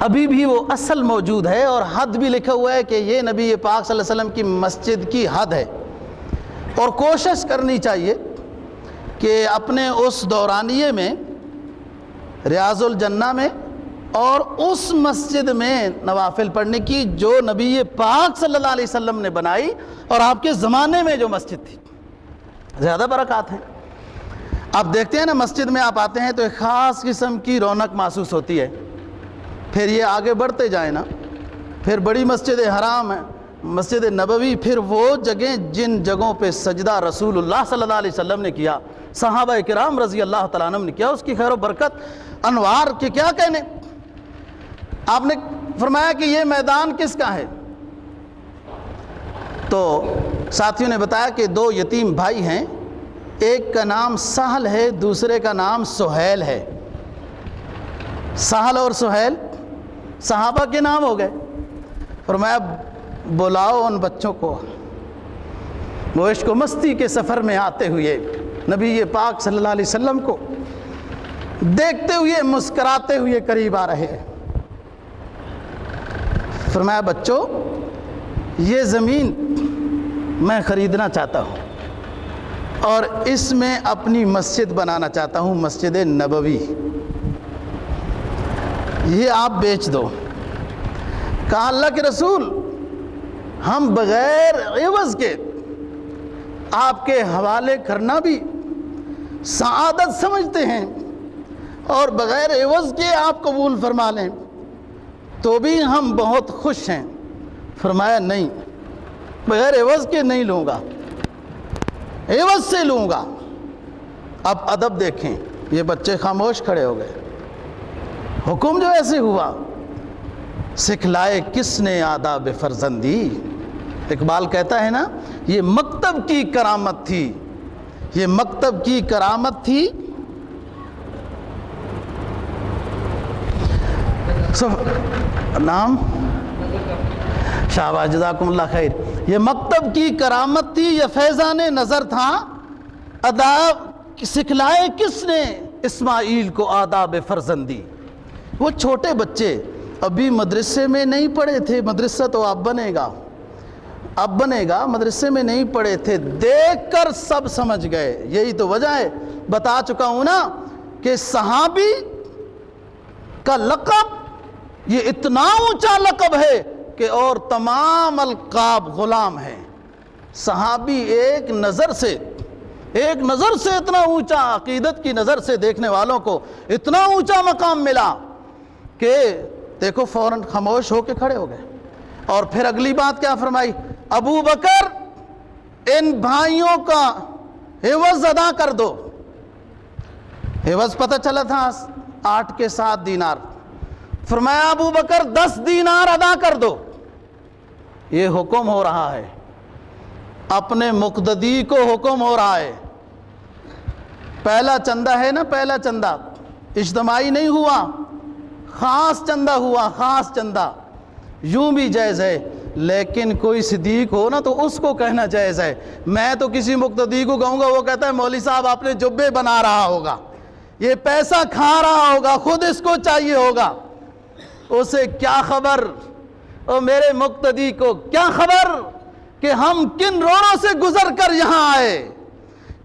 ابھی بھی وہ اصل موجود ہے اور حد بھی لکھا ہوا ہے کہ یہ نبی پاک صلی اللہ علیہ وسلم کی مسجد کی حد ہے۔ اور کوشش کرنی چاہیے کہ اپنے اس دورانیے میں، ریاض الجنہ میں اور اس مسجد میں نوافل پڑھنے کی جو نبی پاک صلی اللہ علیہ وسلم نے بنائی اور آپ کے زمانے میں جو مسجد تھی، زیادہ برکات ہیں۔ آپ دیکھتے ہیں نا، مسجد میں آپ آتے ہیں تو ایک خاص قسم کی رونق محسوس ہوتی ہے۔ پھر یہ آگے بڑھتے جائیں نا، پھر بڑی مسجد حرام ہے، مسجد نبوی، پھر وہ جگہیں جن جگہوں پہ سجدہ رسول اللہ صلی اللہ علیہ وسلم نے کیا، صحابہ کرام رضی اللہ تعالیٰ عنہم نے کیا، اس کی خیر و برکت انوار کے کیا کہنے۔ آپ نے فرمایا کہ یہ میدان کس کا ہے؟ تو ساتھیوں نے بتایا کہ دو یتیم بھائی ہیں، ایک کا نام سہل ہے، دوسرے کا نام سہیل ہے۔ سہل اور سہیل صحابہ کے نام ہو گئے۔ فرمایا بلاؤ ان بچوں کو، وہ عشق و مستی کے سفر میں آتے ہوئے نبی پاک صلی اللہ علیہ وسلم کو دیکھتے ہوئے مسکراتے ہوئے قریب آ رہے ہیں۔ فرمایا بچوں، یہ زمین میں خریدنا چاہتا ہوں اور اس میں اپنی مسجد بنانا چاہتا ہوں، مسجد نبوی، یہ آپ بیچ دو۔ کہا اللہ کے رسول، ہم بغیر عوض کے آپ کے حوالے کرنا بھی سعادت سمجھتے ہیں، اور بغیر عوض کے آپ قبول فرما لیں تو بھی ہم بہت خوش ہیں۔ فرمایا نہیں، بغیر عوض کے نہیں لوں گا، عوض سے لوں گا۔ اب ادب دیکھیں، یہ بچے خاموش کھڑے ہو گئے۔ حکم جو ایسے ہوا، سکھلائے کس نے آداب فرزندی۔ اقبال کہتا ہے نا، یہ مکتب کی کرامت تھی، یہ مکتب کی کرامت تھی۔ نام شاباش، جزاکم اللہ خیر۔ یہ مکتب کی کرامت تھی، یہ فیضان نظر تھا، آداب سکھلائے کس نے اسماعیل کو آداب فرزندی۔ وہ چھوٹے بچے ابھی مدرسے میں نہیں پڑھے تھے، مدرسہ تو اب بنے گا، اب بنے گا، مدرسے میں نہیں پڑھے تھے، دیکھ کر سب سمجھ گئے۔ یہی تو وجہ ہے، بتا چکا ہوں نا کہ صحابی کا لقب یہ اتنا اونچا لقب ہے کہ اور تمام القاب غلام ہیں۔ صحابی ایک نظر سے اتنا اونچا، عقیدت کی نظر سے دیکھنے والوں کو اتنا اونچا مقام ملا کہ دیکھو فوراً خاموش ہو کے کھڑے ہو گئے۔ اور پھر اگلی بات کیا فرمائی؟ ابو بکر، ان بھائیوں کا عوض ادا کر دو۔ عوض پتہ چلا تھا 8 کے 7 دینار۔ فرمایا ابو بکر 10 دینار ادا کر دو۔ یہ حکم ہو رہا ہے، اپنے مقتدی کو حکم ہو رہا ہے۔ پہلا چندہ ہے نا، پہلا چندہ اجتماعی نہیں ہوا، خاص چندہ ہوا، خاص چندہ۔ یوں بھی جائز ہے، لیکن کوئی صدیق ہو نا تو اس کو کہنا جائز ہے۔ میں تو کسی مقتدی کو کہوں گا، وہ کہتا ہے مولوی صاحب آپ نے جبے بنا رہا ہوگا، یہ پیسہ کھا رہا ہوگا، خود اس کو چاہیے ہوگا، اسے کیا خبر، اور میرے مقتدی کو کیا خبر کہ ہم کن روڑوں سے گزر کر یہاں آئے،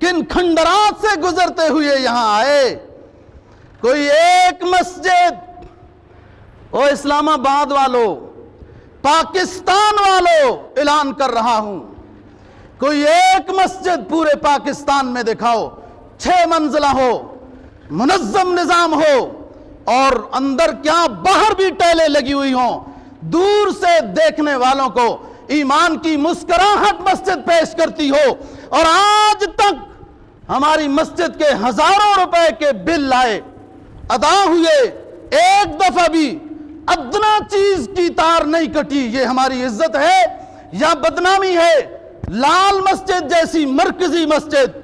کن کھنڈرات سے گزرتے ہوئے یہاں آئے۔ کوئی ایک مسجد، او اسلام آباد والو، پاکستان والو، اعلان کر رہا ہوں، کوئی ایک مسجد پورے پاکستان میں دکھاؤ، 6 منزلہ ہو، منظم نظام ہو، اور اندر کیا باہر بھی ٹیلیں لگی ہوئی ہوں، دور سے دیکھنے والوں کو ایمان کی مسکراہٹ مسجد پیش کرتی ہو، اور آج تک ہماری مسجد کے ہزاروں روپے کے بل آئے، ادا ہوئے، ایک دفعہ بھی ادنا چیز کی تار نہیں کٹی۔ یہ ہماری عزت ہے یا بدنامی ہے؟ لال مسجد جیسی مرکزی مسجد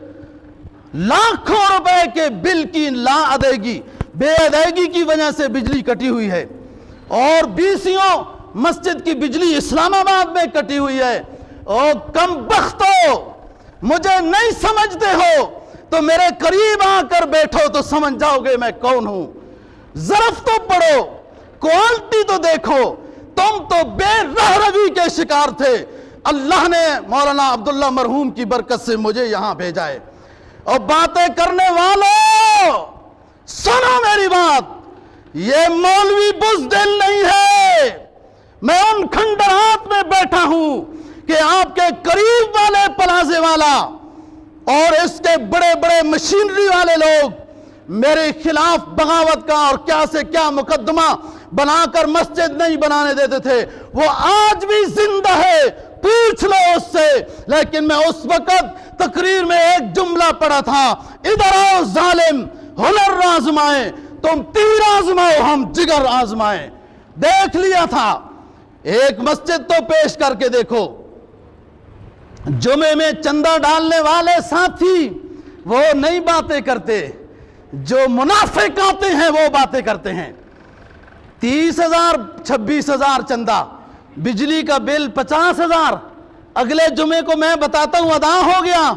لاکھوں روپے کے بل کی لا ادائیگی، بے ادائیگی کی وجہ سے بجلی کٹی ہوئی ہے، اور بیسیوں مسجد کی بجلی اسلام آباد میں کٹی ہوئی ہے۔ اور کم بختو، مجھے نہیں سمجھتے ہو تو میرے قریب آ کر بیٹھو تو سمجھ جاؤ گے میں کون ہوں۔ ظرف تو پڑھو، کوالٹی تو دیکھو، تم تو بے رہ روی کے شکار تھے۔ اللہ نے مولانا عبداللہ مرحوم کی برکت سے مجھے یہاں بھیجا ہے۔ اور باتیں کرنے والوں سنو میری بات، یہ مولوی بزدل نہیں ہے۔ میں ان کھنڈرات میں بیٹھا ہوں کہ آپ کے قریب والے پلازے والا اور اس کے بڑے بڑے مشینری والے لوگ میرے خلاف بغاوت کا اور کیا سے کیا مقدمہ بنا کر مسجد نہیں بنانے دیتے تھے، وہ آج بھی زندہ ہے، پوچھ لو اس سے۔ لیکن میں اس وقت تقریر میں ایک جملہ پڑھا تھا، ادھر آؤ ظالم، ہنر آزمائیں، تم تیر آزماؤ ہم جگر آزمائیں۔ دیکھ لیا تھا، ایک مسجد تو پیش کر کے دیکھو۔ جمعے میں چندہ ڈالنے والے ساتھی وہ نہیں باتیں کرتے، جو منافق آتے ہیں وہ باتیں کرتے ہیں۔ 30,000 26,000 چندہ، بجلی کا بل 50,000، اگلے جمعے کو میں بتاتا ہوں ادا ہو گیا۔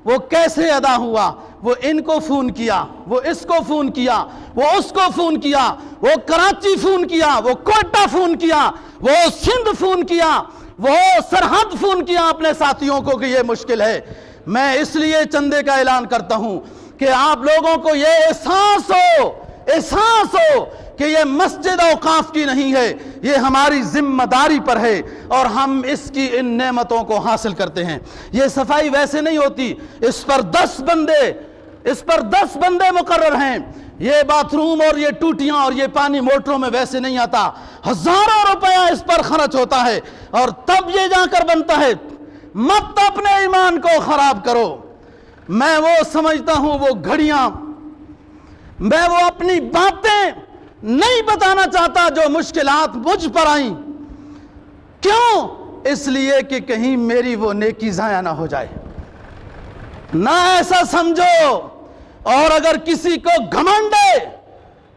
وہ کیسے ادا ہوا؟ وہ ان کو فون کیا، وہ اس کو فون کیا، وہ اس کو فون کیا، وہ کراچی فون کیا، وہ کوئٹہ فون کیا، وہ سندھ فون کیا، وہ سرحد فون کیا اپنے ساتھیوں کو کہ یہ مشکل ہے۔ میں اس لیے چندے کا اعلان کرتا ہوں کہ آپ لوگوں کو یہ احساس ہو کہ یہ مسجد اوقاف کی نہیں ہے، یہ ہماری ذمہ داری پر ہے اور ہم اس کی ان نعمتوں کو حاصل کرتے ہیں۔ یہ صفائی ویسے نہیں ہوتی، اس پر 10 بندے مقرر ہیں۔ یہ باتھ روم اور یہ ٹوٹیاں اور یہ پانی موٹروں میں ویسے نہیں آتا، ہزاروں روپیہ اس پر خرچ ہوتا ہے اور تب یہ جا کر بنتا ہے۔ مت اپنے ایمان کو خراب کرو۔ میں وہ سمجھتا ہوں وہ گھڑیاں، میں وہ اپنی باتیں نہیں بتانا چاہتا جو مشکلات مجھ پر آئیں۔ کیوں؟ اس لیے کہ کہیں میری وہ نیکی ضائع نہ ہو جائے، نہ ایسا سمجھو۔ اور اگر کسی کو گھمنڈ ہے،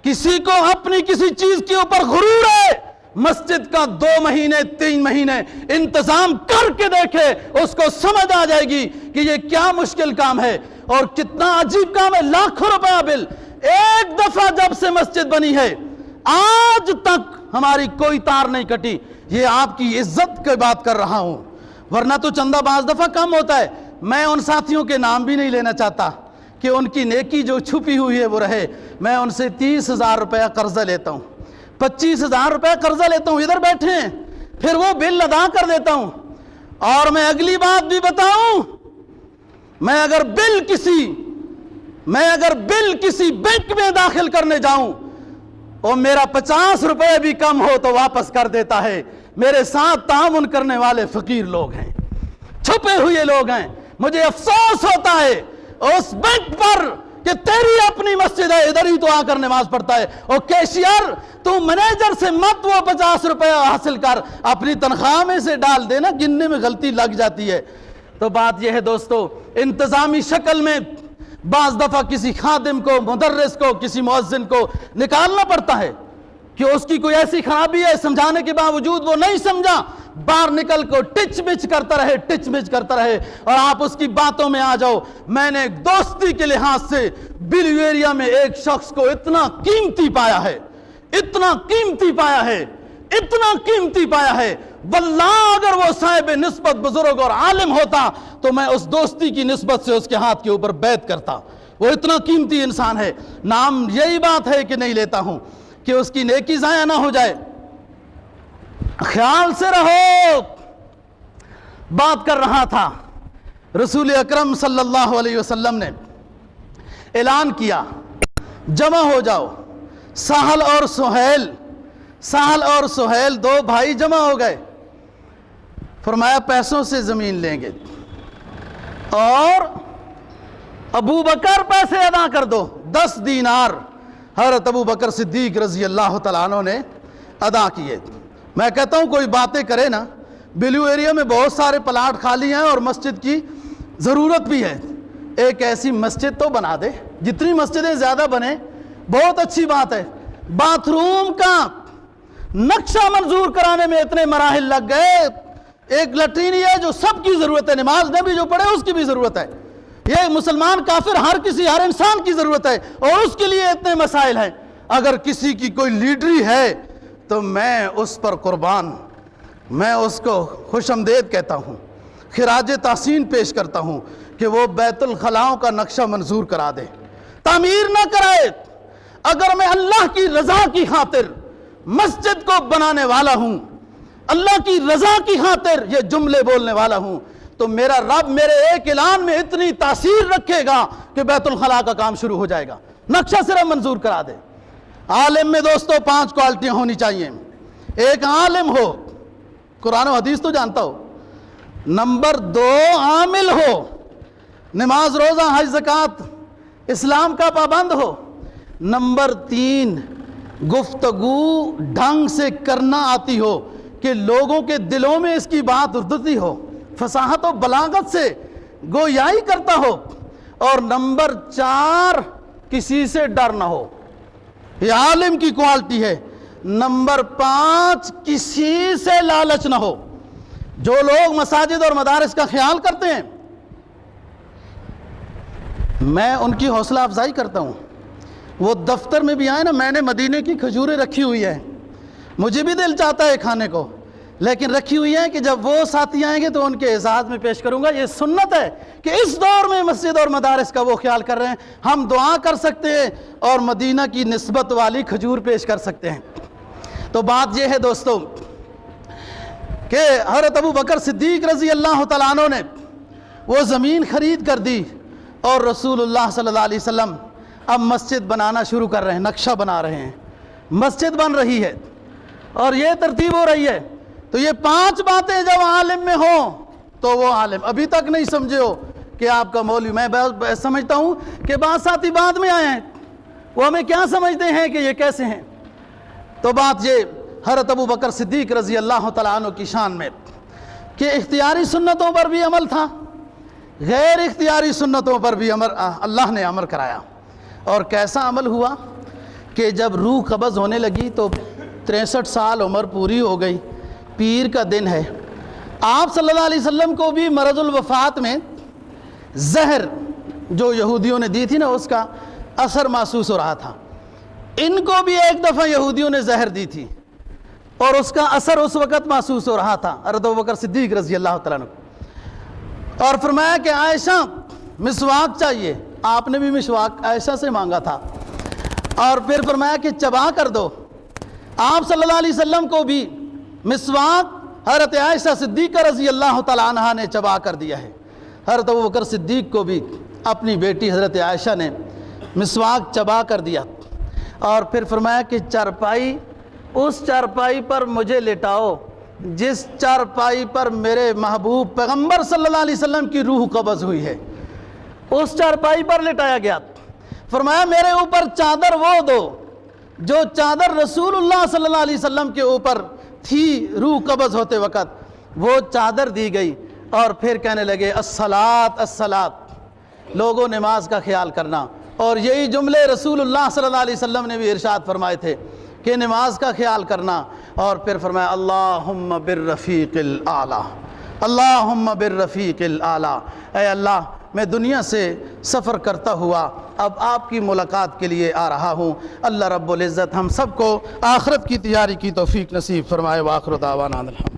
کسی کو اپنی کسی چیز کے اوپر غرور ہے، مسجد کا 2 مہینے 3 مہینے انتظام کر کے دیکھے، اس کو سمجھ آ جائے گی کہ یہ کیا مشکل کام ہے اور کتنا عجیب کام ہے۔ لاکھوں روپیہ بل، ایک دفعہ جب سے مسجد بنی ہے آج تک ہماری کوئی تار نہیں کٹی۔ یہ آپ کی عزت کی بات کر رہا ہوں، ورنہ تو چندہ بعض دفعہ کم ہوتا ہے۔ میں ان ساتھیوں کے نام بھی نہیں لینا چاہتا کہ ان کی نیکی جو چھپی ہوئی ہے وہ رہے۔ میں ان سے 30,000 روپیہ قرضہ لیتا ہوں، 25,000 روپیہ قرضہ لیتا ہوں، ادھر بیٹھے ہیں، پھر وہ بل ادا کر دیتا ہوں۔ اور میں اگلی بات بھی بتاؤں، میں اگر بل کسی بینک میں داخل کرنے جاؤں اور میرا 50 روپے بھی کم ہو تو واپس کر دیتا ہے۔ میرے ساتھ تعاون کرنے والے فقیر لوگ ہیں، چھپے ہوئے لوگ ہیں۔ مجھے افسوس ہوتا ہے اس بینک پر کہ تیری اپنی مسجد ہے، ادھر ہی تو آ کر نماز پڑھتا ہے، اور کیشیئر تو منیجر سے مت وہ 50 روپے حاصل کر، اپنی تنخواہ میں سے ڈال دینا، گننے میں غلطی لگ جاتی ہے۔ تو بات یہ ہے دوستو، انتظامی شکل میں بعض دفعہ کسی خادم کو، مدرس کو، کسی مؤذن کو نکالنا پڑتا ہے کہ اس کی کوئی ایسی خرابی ہے، سمجھانے کے باوجود وہ نہیں سمجھا، باہر نکل کو ٹچ مچ کرتا رہے اور آپ اس کی باتوں میں آ جاؤ۔ میں نے دوستی کے لحاظ سے بلیو ایریا میں ایک شخص کو اتنا قیمتی پایا ہے، واللہ اگر وہ صاحب نسبت بزرگ اور عالم ہوتا تو میں اس دوستی کی نسبت سے اس کے ہاتھ کے اوپر بیعت کرتا۔ وہ اتنا قیمتی انسان ہے۔ نام یہی بات ہے کہ نہیں لیتا ہوں کہ اس کی نیکی ضائع نہ ہو جائے۔ خیال سے رہو۔ بات کر رہا تھا، رسول اکرم صلی اللہ علیہ وسلم نے اعلان کیا، جمع ہو جاؤ۔ سہل اور سہیل 2 بھائی جمع ہو گئے۔ فرمایا پیسوں سے زمین لیں گے اور ابو بکر پیسے ادا کر دو۔ 10 دینار حضرت ابو بکر صدیق رضی اللہ تعالیٰ عنہ نے ادا کیے۔ میں کہتا ہوں کوئی باتیں کرے نا، بلیو ایریا میں بہت سارے پلاٹ خالی ہیں اور مسجد کی ضرورت بھی ہے، ایک ایسی مسجد تو بنا دے، جتنی مسجدیں زیادہ بنے بہت اچھی بات ہے۔ باتھ روم کا نقشہ منظور کرانے میں اتنے مراحل لگ گئے، ایک لیٹرین ہے جو سب کی ضرورت ہے، نماز نبی جو پڑھے اس کی بھی ضرورت ہے، یہ مسلمان کافر ہر انسان کی ضرورت ہے، اور اس کے لیے اتنے مسائل ہیں۔ اگر کسی کی کوئی لیڈری ہے تو میں اس پر قربان، میں اس کو خوش آمدید کہتا ہوں، خراج تحسین پیش کرتا ہوں کہ وہ بیت الخلاؤں کا نقشہ منظور کرا دے، تعمیر نہ کرائے۔ اگر میں اللہ کی رضا کی خاطر مسجد کو بنانے والا ہوں، اللہ کی رضا کی خاطر یہ جملے بولنے والا ہوں، تو میرا رب میرے ایک اعلان میں اتنی تاثیر رکھے گا کہ بیت الخلاء کا کام شروع ہو جائے گا، نقشہ صرف منظور کرا دے۔ عالم میں دوستو 5 کوالٹیاں ہونی چاہیے۔ ایک عالم ہو، قرآن و حدیث تو جانتا ہو۔ نمبر 2 عامل ہو، نماز روزہ حج زکوٰۃ اسلام کا پابند ہو۔ نمبر 3 گفتگو ڈھنگ سے کرنا آتی ہو کہ لوگوں کے دلوں میں اس کی بات اترتی ہو، فصاحت و بلاغت سے گویائی کرتا ہو۔ اور نمبر 4 کسی سے ڈر نہ ہو، یہ عالم کی کوالٹی ہے۔ نمبر 5 کسی سے لالچ نہ ہو۔ جو لوگ مساجد اور مدارس کا خیال کرتے ہیں میں ان کی حوصلہ افزائی کرتا ہوں، وہ دفتر میں بھی آئے نا، میں نے مدینے کی کھجوریں رکھی ہوئی ہیں، مجھے بھی دل چاہتا ہے کھانے کو، لیکن رکھی ہوئی ہیں کہ جب وہ ساتھی آئیں گے تو ان کے اعزاز میں پیش کروں گا۔ یہ سنت ہے کہ اس دور میں مسجد اور مدارس کا وہ خیال کر رہے ہیں، ہم دعا کر سکتے ہیں اور مدینہ کی نسبت والی کھجور پیش کر سکتے ہیں۔ تو بات یہ ہے دوستو کہ حضرت ابو بکر صدیق رضی اللہ تعالیٰ عنہ نے وہ زمین خرید کر دی، اور رسول اللہ صلی اللہ علیہ وسلم اب مسجد بنانا شروع کر رہے ہیں، نقشہ بنا رہے ہیں، مسجد بن رہی ہے اور یہ ترتیب ہو رہی ہے۔ تو یہ 5 باتیں جب عالم میں ہوں تو وہ عالم۔ ابھی تک نہیں سمجھے ہو کہ آپ کا مولوی، میں سمجھتا ہوں کہ بعض ساتھی بعد میں آئے ہیں، وہ ہمیں کیا سمجھتے ہیں کہ یہ کیسے ہیں۔ تو بات یہ حضرت ابو بکر صدیق رضی اللہ تعالیٰ عنہ کی شان میں کہ اختیاری سنتوں پر بھی عمل تھا، غیر اختیاری سنتوں پر بھی اللہ نے عمل کرایا۔ اور کیسا عمل ہوا کہ جب روح قبض ہونے لگی تو 63 سال عمر پوری ہو گئی، پیر کا دن ہے، آپ صلی اللہ علیہ وسلم کو بھی مرض الوفات میں زہر جو یہودیوں نے دی تھی نا اس کا اثر محسوس ہو رہا تھا، ان کو بھی ایک دفعہ یہودیوں نے زہر دی تھی اور اس کا اثر اس وقت محسوس ہو رہا تھا حضرت ابوبکر صدیق رضی اللہ تعالیٰ عنہ۔ اور فرمایا کہ عائشہ مسواک چاہیے، آپ نے بھی مسواک عائشہ سے مانگا تھا، اور پھر فرمایا کہ چبا کر دو، آپ صلی اللہ علیہ وسلم کو بھی مسواک حضرت عائشہ صدیقہ رضی اللہ تعالیٰ عنہ نے چبا کر دیا ہے، حضرت ابوبکر صدیق کو بھی اپنی بیٹی حضرت عائشہ نے مسواک چبا کر دیا۔ اور پھر فرمایا کہ چارپائی، اس چارپائی پر مجھے لٹاؤ جس چارپائی پر میرے محبوب پیغمبر صلی اللہ علیہ وسلم کی روح قبض ہوئی ہے، اس چارپائی پر لٹایا گیا۔ فرمایا میرے اوپر چادر وہ دو جو چادر رسول اللہ صلی اللہ علیہ وسلم کے اوپر تھی روح قبض ہوتے وقت، وہ چادر دی گئی، اور پھر کہنے لگے الصلاۃ الصلاۃ، لوگوں نماز کا خیال کرنا۔ اور یہی جملے رسول اللہ صلی اللہ علیہ وسلم نے بھی ارشاد فرمائے تھے کہ نماز کا خیال کرنا۔ اور پھر فرمایا اللہم بالرفیق الاعلیٰ، اللہم بالرفیق الاعلیٰ، اے اللہ میں دنیا سے سفر کرتا ہوا اب آپ کی ملاقات کے لیے آ رہا ہوں۔ اللہ رب العزت ہم سب کو آخرت کی تیاری کی توفیق نصیب فرمائے۔ وآخر دعوانا الحمد